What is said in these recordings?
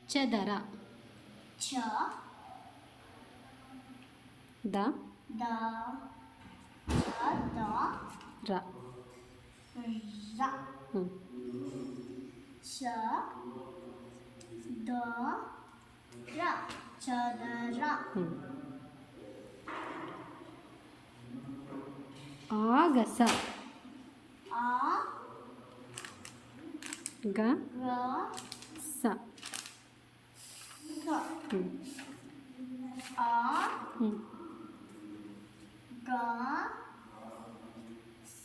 ಚದರ. ಚ the the ಚ ದ ರ. ರ ಹ್ಞೂ ಚ ದ ರ ಚದರ. ಹ್ಞೂ ಆಗಸ. ಆ ಗ ಗ ಸ. ಗ ಹ್ಞೂ ಆ ಹ್ಞೂ ಗ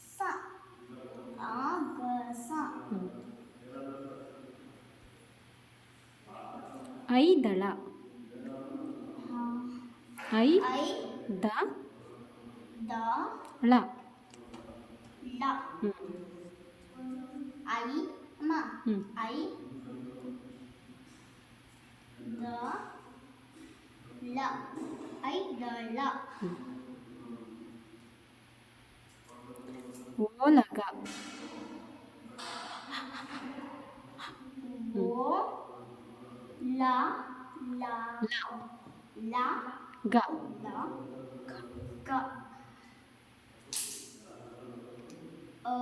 ಸ ಆಗಸ. ಹ್ಞೂ ಐದಳ. ಐ ಐ ದ ದ ಳ. ಲ ಹ್ಞೂ ಐ ಮ ಹ್ಞೂ ಐ ದ ಲ ಐದಳ. ಓಲಗ. ಓ ಲ ಲ ಲ ಲ ಗ. ಲ ಗ ಓ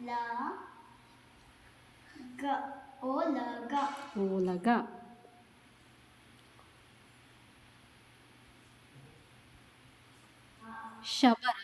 ಲ ಗ ಓಲಗ. ಓಲಗ. ಶಬರ.